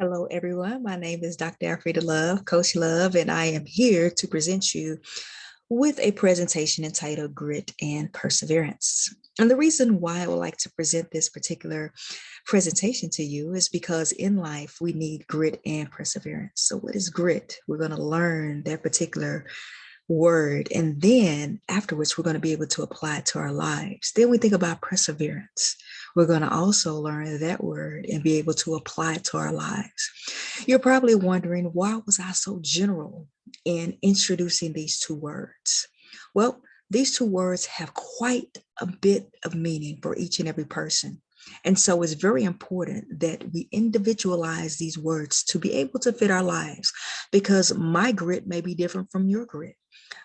Hello, everyone. My name is Dr. Alfreda Love, Coach Love, and I am here to present you with a presentation entitled Grit and Perseverance. And the reason why I would like to present this particular presentation to you is because in life we need grit and perseverance. So what is grit? We're going to learn that particular word, and then afterwards we're going to be able to apply it to our lives. Then we think about perseverance. We're going to also learn that word and be able to apply it to our lives. You're probably wondering, why was I so general in introducing these two words? Well, these two words have quite a bit of meaning for each and every person. And so it's very important that we individualize these words to be able to fit our lives, because my grit may be different from your grit.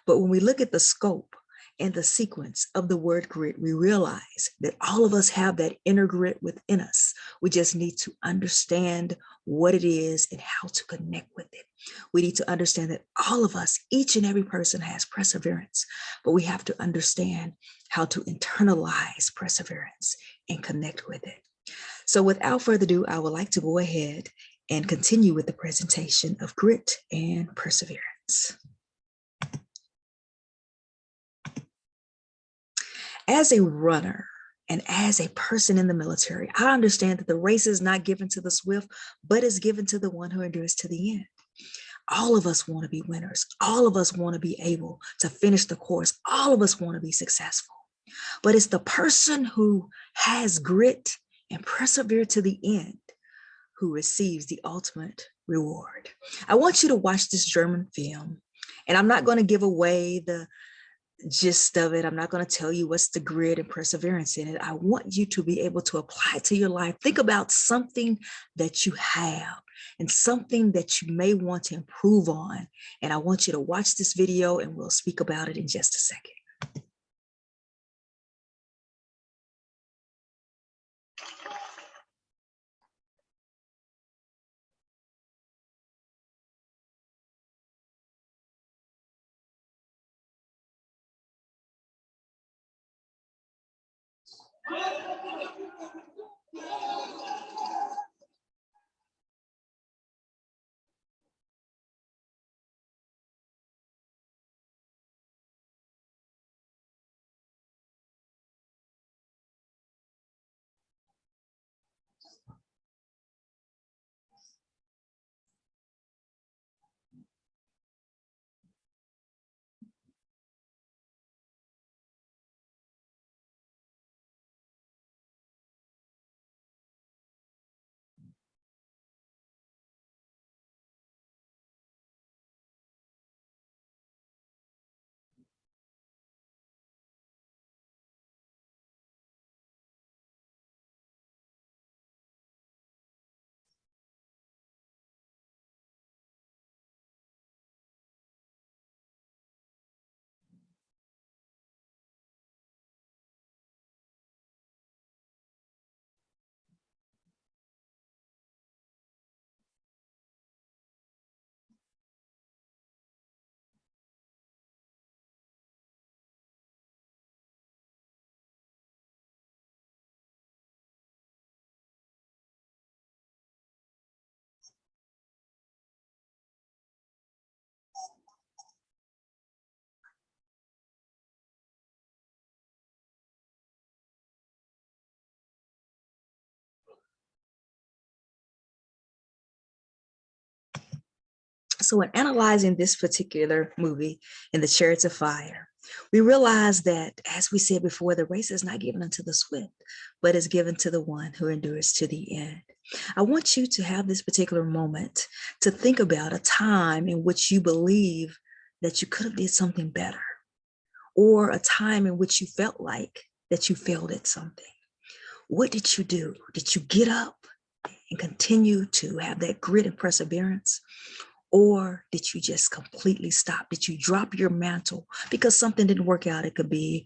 But when we look at the scope and the sequence of the word grit, we realize that all of us have that inner grit within us. We just need to understand what it is and how to connect with it. We need to understand that all of us, each and every person, has perseverance, but we have to understand how to internalize perseverance and connect with it. So without further ado, I would like to go ahead and continue with the presentation of grit and perseverance. As a runner and as a person in the military, I understand that the race is not given to the swift, but is given to the one who endures to the end. All of us want to be winners. All of us want to be able to finish the course. All of us want to be successful. But it's the person who has grit and persevere to the end who receives the ultimate reward. I want you to watch this German film, and I'm not going to give away the gist of it. I'm not going to tell you what's the grit and perseverance in it. I want you to be able to apply it to your life. Think about something that you have and something that you may want to improve on. And I want you to watch this video and we'll speak about it in just a second. So in analyzing this particular movie in the Chariots of Fire, we realize that, as we said before, the race is not given unto the swift, but is given to the one who endures to the end. I want you to have this particular moment to think about a time in which you believe that you could have did something better, or a time in which you felt like that you failed at something. What did you do? Did you get up and continue to have that grit and perseverance? Or did you just completely stop? Did you drop your mantle because something didn't work out? It could be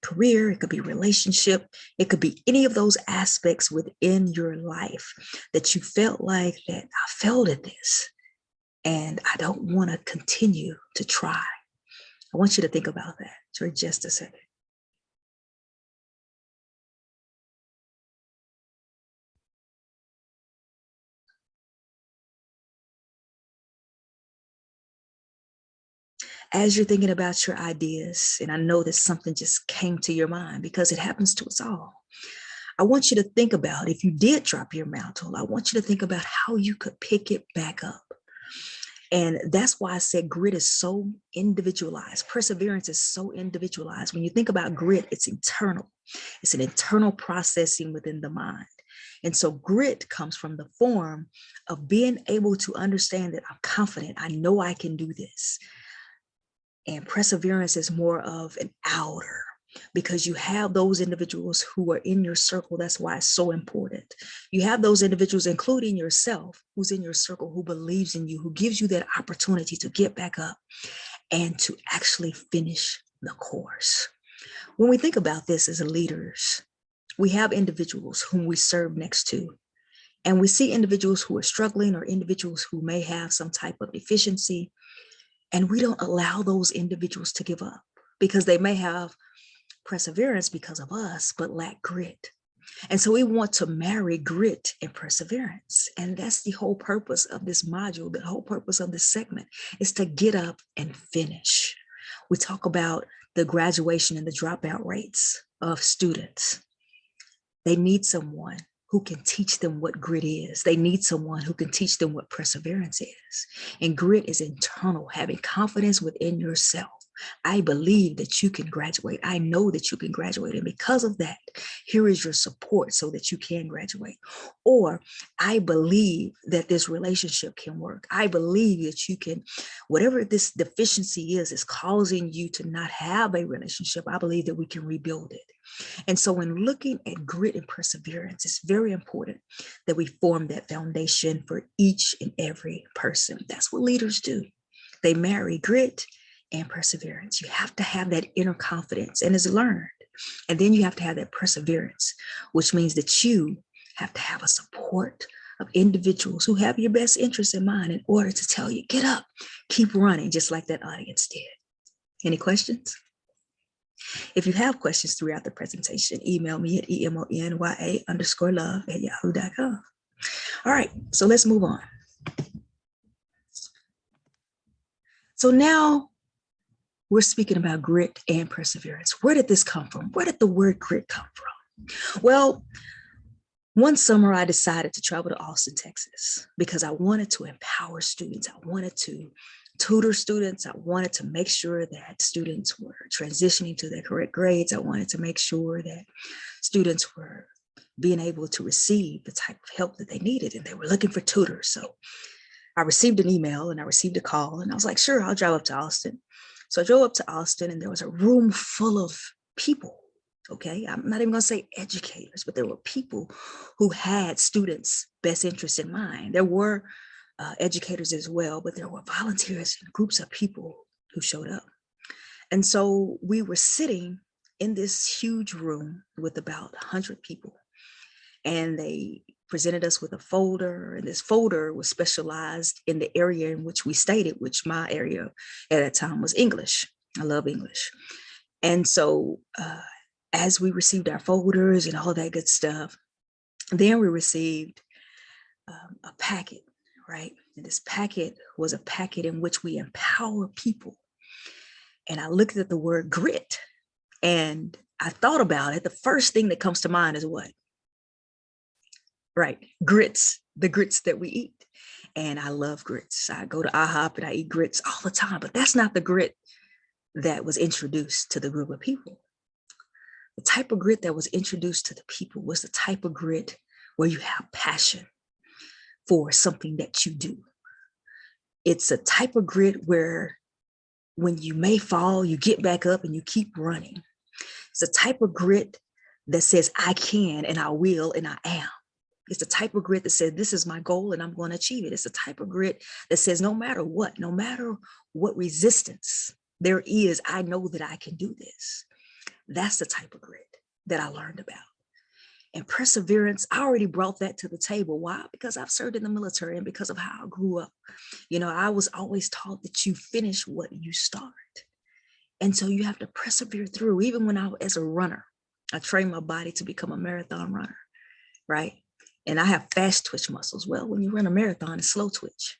career, it could be relationship, it could be any of those aspects within your life that you felt like that I failed at this and I don't want to continue to try. I want you to think about that for just a second. as you're thinking about your ideas, and I know that something just came to your mind because it happens to us all. I want you to think about, if you did drop your mantle, I want you to think about how you could pick it back up. And that's why I said grit is so individualized. Perseverance is so individualized. When you think about grit, it's internal. It's an internal processing within the mind. And so grit comes from the form of being able to understand that I'm confident. I know I can do this. And perseverance is more of an outer, because you have those individuals who are in your circle. That's why it's so important. You have those individuals, including yourself, who's in your circle, who believes in you, who gives you that opportunity to get back up and to actually finish the course. When we think about this as leaders, we have individuals whom we serve next to, and we see individuals who are struggling or individuals who may have some type of deficiency, and we don't allow those individuals to give up because they may have perseverance because of us, but lack grit. And so we want to marry grit and perseverance. And that's the whole purpose of this module. The whole purpose of this segment is to get up and finish. We talk about the graduation and the dropout rates of students. They need someone who can teach them what grit is. They need someone who can teach them what perseverance is. And grit is internal, having confidence within yourself. I believe that you can graduate. I know that you can graduate. And because of that, here is your support so that you can graduate. Or I believe that this relationship can work. I believe that you can, whatever this deficiency is causing you to not have a relationship, I believe that we can rebuild it. And so when looking at grit and perseverance, it's very important that we form that foundation for each and every person. That's what leaders do. They marry grit and perseverance. You have to have that inner confidence, and it's learned. And then you have to have that perseverance, which means that you have to have a support of individuals who have your best interests in mind in order to tell you, get up, keep running, just like that audience did. Any questions? If you have questions throughout the presentation, email me at emonya_love@yahoo.com. All right, so let's move on. So now we're speaking about grit and perseverance. Where did this come from? Where did the word grit come from? Well, one summer I decided to travel to Austin, Texas, because I wanted to empower students. I wanted to tutor students. I wanted to make sure that students were transitioning to their correct grades. I wanted to make sure that students were being able to receive the type of help that they needed, and they were looking for tutors. So I received an email and I received a call, and I was like, sure, I'll drive up to Austin. So I drove up to Austin, and there was a room full of people. Okay, I'm not even going to say educators, but there were people who had students' best interests in mind. There were educators as well, but there were volunteers and groups of people who showed up. And so we were sitting in this huge room with about 100 people, and they presented us with a folder, and this folder was specialized in the area in which we stated, which my area at that time was English. I love English. And so as we received our folders and all that good stuff, then we received a packet, right? And this packet was a packet in which we empower people. And I looked at the word grit, and I thought about it. The first thing that comes to mind is what? Right, grits, the grits that we eat. And I love grits. I go to IHOP and I eat grits all the time, but that's not the grit that was introduced to the group of people. The type of grit that was introduced to the people was the type of grit where you have passion for something that you do. It's a type of grit where when you may fall, you get back up and you keep running. It's a type of grit that says, I can and I will and I am. It's the type of grit that says, this is my goal and I'm going to achieve it. It's the type of grit that says, no matter what resistance there is, I know that I can do this. That's the type of grit that I learned about. And perseverance, I already brought that to the table. Why? Because I've served in the military and because of how I grew up. You know, I was always taught that you finish what you start. And so you have to persevere through. Even when I was as a runner, I trained my body to become a marathon runner, right? And I have fast twitch muscles. Well, when you run a marathon, it's slow twitch.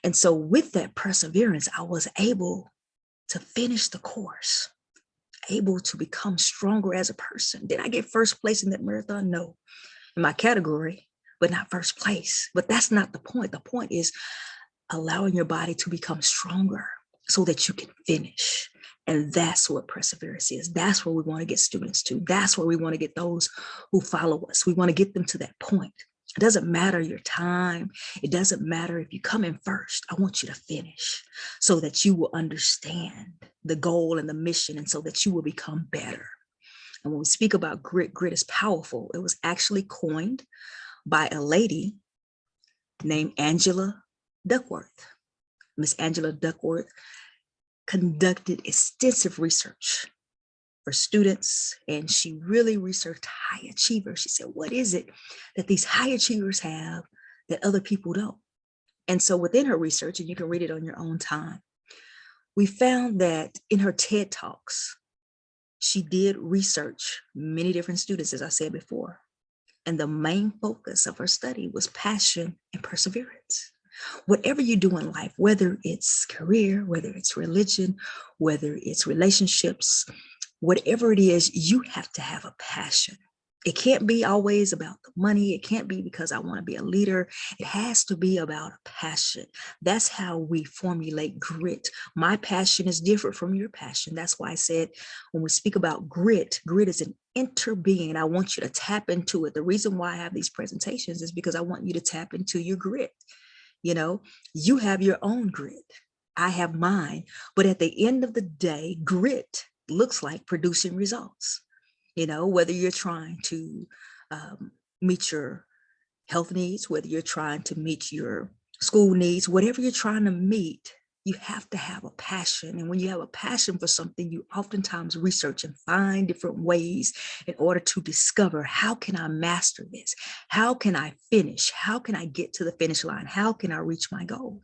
And so with that perseverance, I was able to finish the course, able to become stronger as a person. Did I get first place in that marathon? No, in my category, but not first place. But that's not the point. The point is allowing your body to become stronger so that you can finish. And that's what perseverance is. That's where we want to get students to. That's where we want to get those who follow us. We want to get them to that point. It doesn't matter your time. It doesn't matter if you come in first. I want you to finish so that you will understand the goal and the mission, and so that you will become better. And when we speak about grit, grit is powerful. It was actually coined by a lady named Angela Duckworth. Miss Angela Duckworth conducted extensive research for students, and she really researched high achievers. She said, what is it that these high achievers have that other people don't? And so within her research, and you can read it on your own time, we found that in her TED Talks, she did research many different students, as I said before. And the main focus of her study was passion and perseverance. Whatever you do in life, whether it's career, whether it's religion, whether it's relationships, whatever it is, you have to have a passion. It can't be always about the money. It can't be because I want to be a leader. It has to be about a passion. That's how we formulate grit. My passion is different from your passion. That's why I said when we speak about grit, grit is an inner being. I want you to tap into it. The reason why I have these presentations is because I want you to tap into your grit. You know, you have your own grit. I have mine. But at the end of the day, grit looks like producing results. You know, whether you're trying to meet your health needs, whether you're trying to meet your school needs, whatever you're trying to meet, you have to have a passion. And when you have a passion for something, you oftentimes research and find different ways in order to discover, how can I master this? How can I finish? How can I get to the finish line? How can I reach my goal?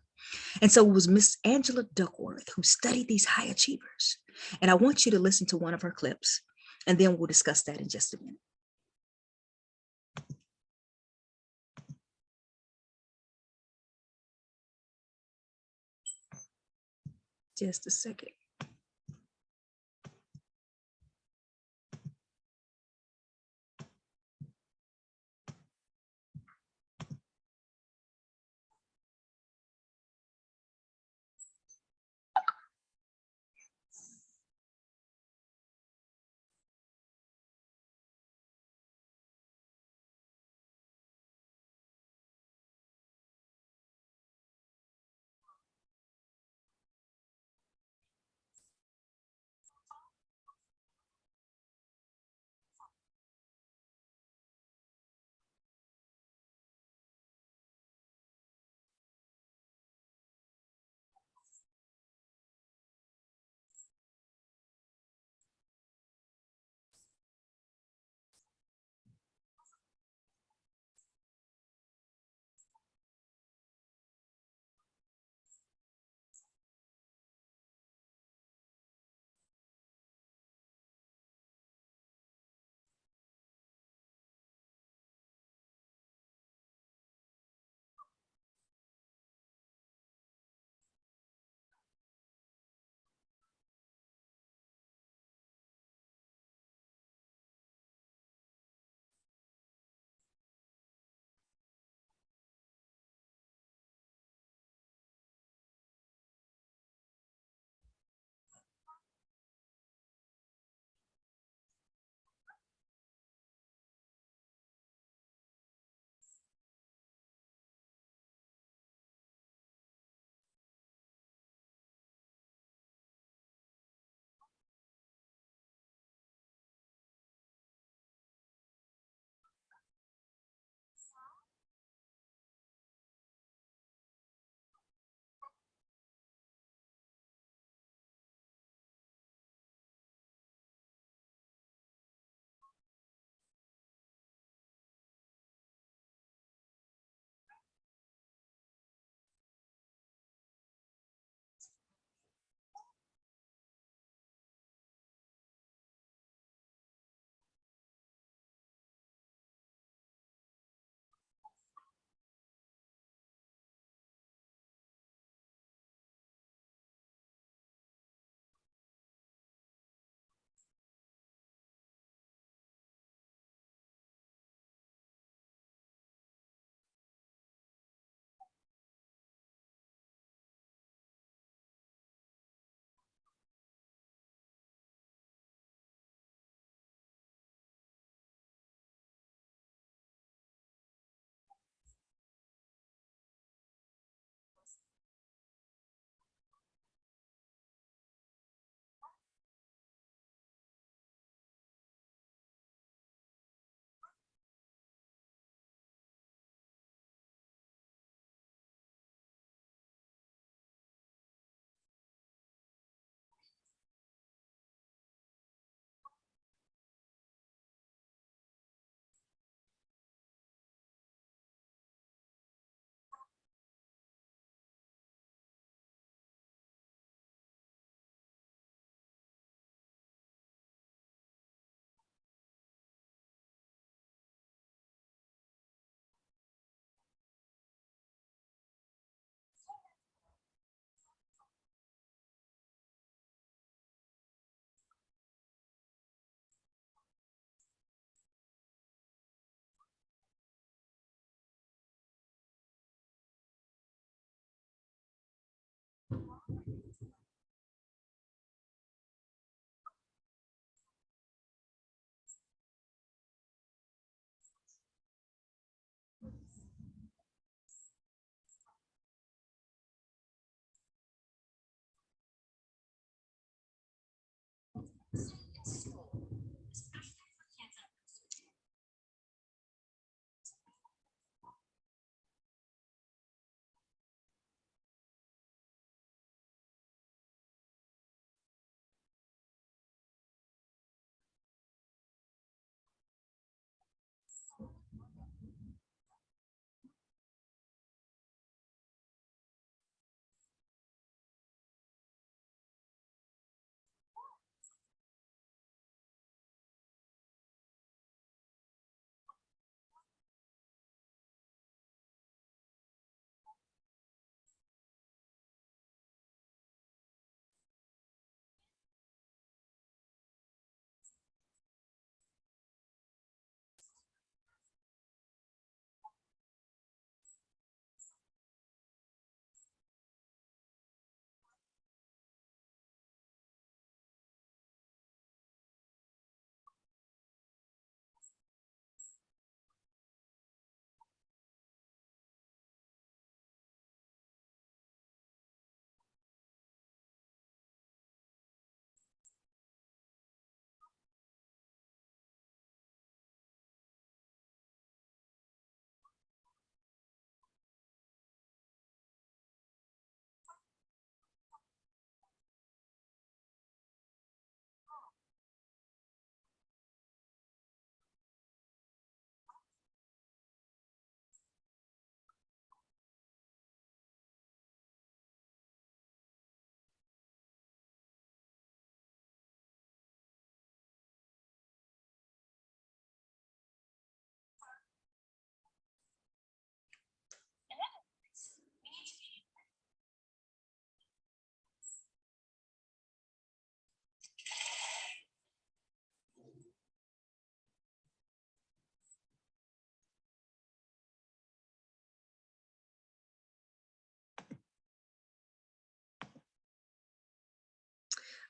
And so it was Miss Angela Duckworth who studied these high achievers. And I want you to listen to one of her clips, and then we'll discuss that in just a minute. Just a second.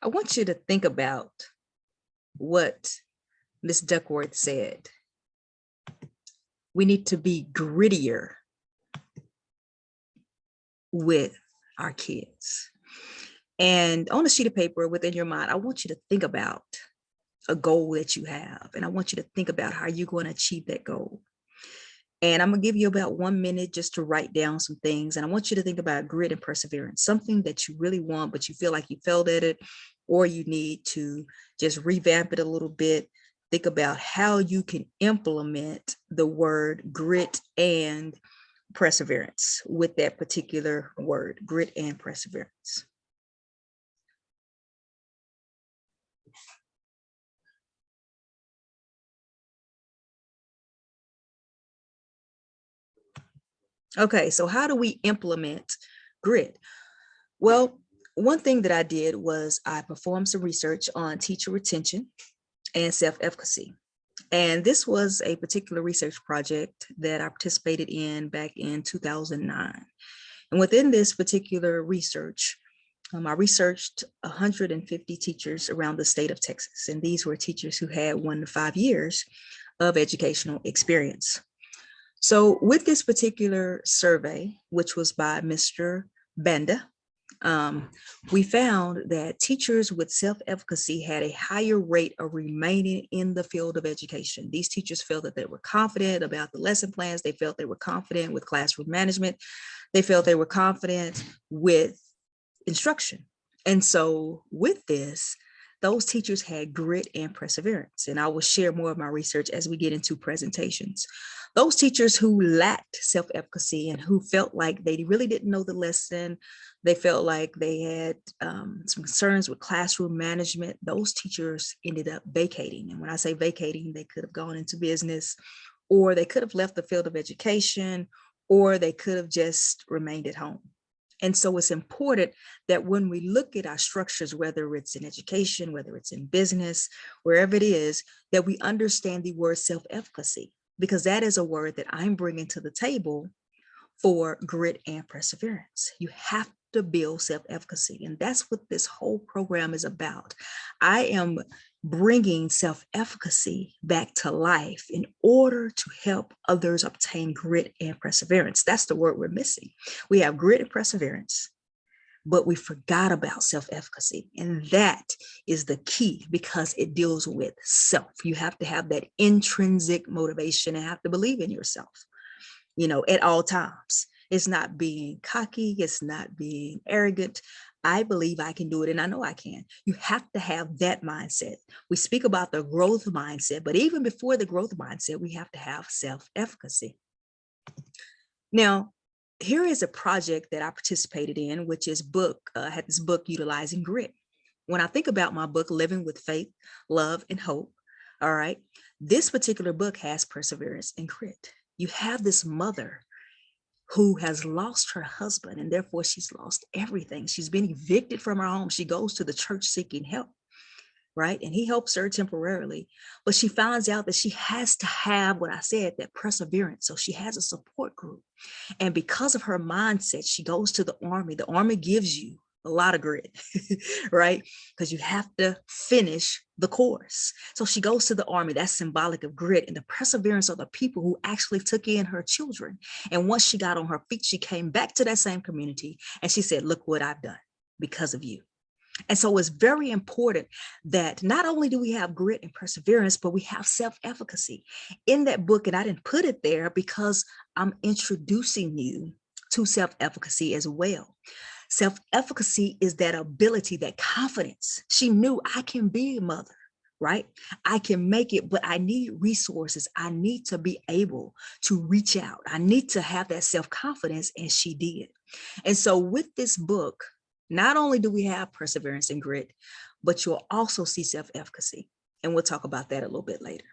I want you to think about what Miss Duckworth said. We need to be grittier with our kids. And on a sheet of paper within your mind, I want you to think about a goal that you have. And I want you to think about how you're going to achieve that goal. And I'm going to give you about 1 minute just to write down some things. And I want you to think about grit and perseverance, something that you really want, but you feel like you failed at it, or you need to just revamp it a little bit. Think about how you can implement the word grit and perseverance with that particular word, grit and perseverance. Okay, so how do we implement grit? Well, one thing that I did was I performed some research on teacher retention and self-efficacy. And this was a particular research project that I participated in back in 2009. And within this particular research, I researched 150 teachers around the state of Texas. And these were teachers who had 1 to 5 years of educational experience. So with this particular survey, which was by Mr. Banda, we found that teachers with self-efficacy had a higher rate of remaining in the field of education. These teachers felt that they were confident about the lesson plans. They felt they were confident with classroom management. They felt they were confident with instruction. And so with this, those teachers had grit and perseverance. And I will share more of my research as we get into presentations. Those teachers who lacked self-efficacy and who felt like they really didn't know the lesson, they felt like they had some concerns with classroom management, those teachers ended up vacating. And when I say vacating, they could have gone into business, or they could have left the field of education, or they could have just remained at home. And so it's important that when we look at our structures, whether it's in education, whether it's in business, wherever it is, that we understand the word self-efficacy, because that is a word that I'm bringing to the table for grit and perseverance. You have to build self-efficacy. And that's what this whole program is about. I am bringing self-efficacy back to life in order to help others obtain grit and perseverance. That's the word we're missing. We have grit and perseverance, but we forgot about self-efficacy. And that is the key, because it deals with self. You have to have that intrinsic motivation and have to believe in yourself, at all times. It's not being cocky. It's not being arrogant. I believe I can do it, and I know I can. You have to have that mindset. We speak about the growth mindset, but even before the growth mindset, we have to have self-efficacy. Now, here is a project that I participated in, which is had this book utilizing grit. When I think about my book, Living with Faith, Love, and Hope, all right, this particular book has perseverance and grit. You have this mother who has lost her husband, and therefore she's lost everything. She's been evicted from her home. She goes to the church seeking help, right? And he helps her temporarily, but she finds out that she has to have what I said, that perseverance. So she has a support group. And because of her mindset, she goes to the Army. The Army gives you a lot of grit, right? Because you have to finish the course. So she goes to the Army. That's symbolic of grit and the perseverance of the people who actually took in her children. And once she got on her feet, she came back to that same community and she said, look what I've done because of you. And so it's very important that not only do we have grit and perseverance, but we have self-efficacy in that book. And I didn't put it there because I'm introducing you to self-efficacy as well. Self-efficacy is that ability, that confidence. She knew, I can be a mother, right? I can make it, but I need resources. I need to be able to reach out. I need to have that self-confidence, and she did. And so with this book, not only do we have perseverance and grit, but you'll also see self-efficacy. And we'll talk about that a little bit later.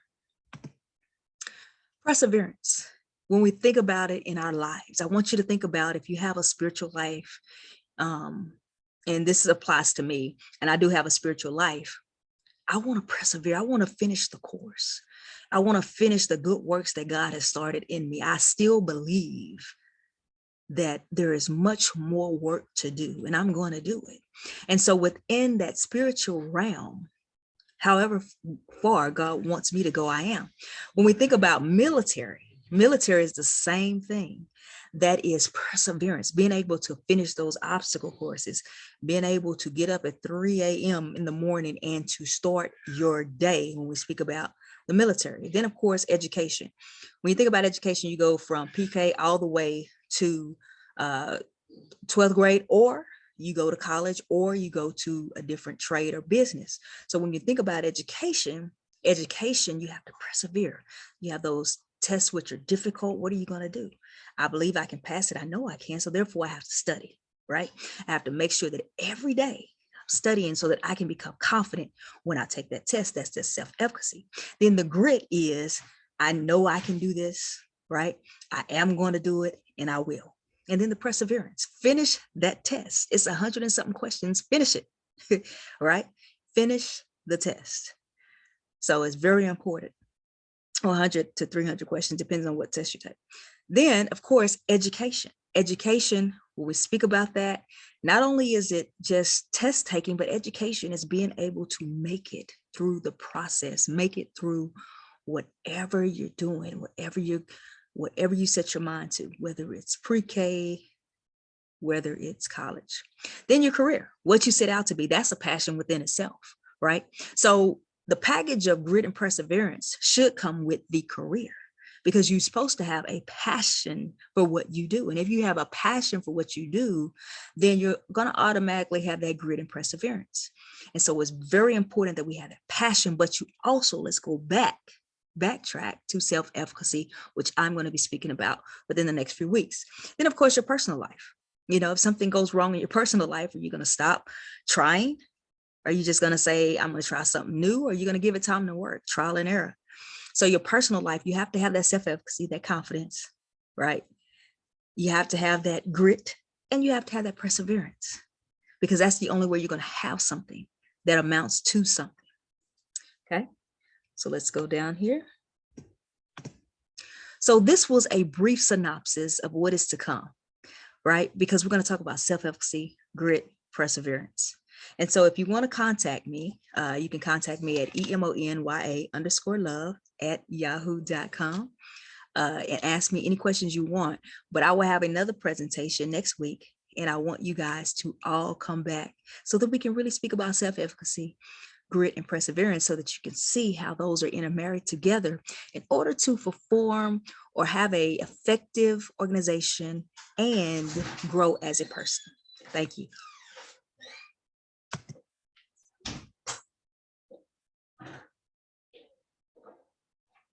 Perseverance. When we think about it in our lives, I want you to think about if you have a spiritual life, and this applies to me, and I do have a spiritual life, I want to persevere. I want to finish the course. I want to finish the good works that God has started in me. I still believe that there is much more work to do, and I'm going to do it. And so within that spiritual realm, however far God wants me to go, I am. When we think about military is the same thing. That is perseverance, being able to finish those obstacle courses, being able to get up at 3 a.m. in the morning and to start your day when we speak about the military. Then, of course, education. When you think about education, you go from PK all the way to 12th grade, or you go to college, or you go to a different trade or business. So when you think about education, you have to persevere. You have those tests which are difficult. What are you going to do? I believe I can pass it. I know I can. So therefore I have to study, right? I have to make sure that every day I'm studying so that I can become confident when I take that test. That's the self-efficacy. Then the grit is, I know I can do this, right? I am going to do it, and I will. And then the perseverance, finish that test. It's 100 and something questions, finish it, right? Finish the test. So it's very important. 100 to 300 questions, depends on what test you take. Then, of course, education. Education, when we speak about that, not only is it just test taking, but education is being able to make it through the process, make it through whatever you're doing, whatever you set your mind to, whether it's pre-K, whether it's college. Then your career, what you set out to be, that's a passion within itself, right? So the package of grit and perseverance should come with the career, because you're supposed to have a passion for what you do. And if you have a passion for what you do, then you're going to automatically have that grit and perseverance. And so it's very important that we have that passion, but you also, let's go backtrack to self-efficacy, which I'm going to be speaking about within the next few weeks. Then, of course, your personal life. If something goes wrong in your personal life, are you going to stop trying? Are you just going to say, I'm going to try something new? Or are you going to give it time to work, trial and error? So your personal life, you have to have that self-efficacy, that confidence, right? You have to have that grit, and you have to have that perseverance, because that's the only way you're going to have something that amounts to something. Okay, so let's go down here. So this was a brief synopsis of what is to come, right? Because we're going to talk about self-efficacy, grit, perseverance. And so if you want to contact me, you can contact me at emonyA_love@yahoo.com and ask me any questions you want. But I will have another presentation next week, and I want you guys to all come back so that we can really speak about self-efficacy, grit, and perseverance, so that you can see how those are intermarried together in order to perform or have a effective organization and grow as a person. Thank you.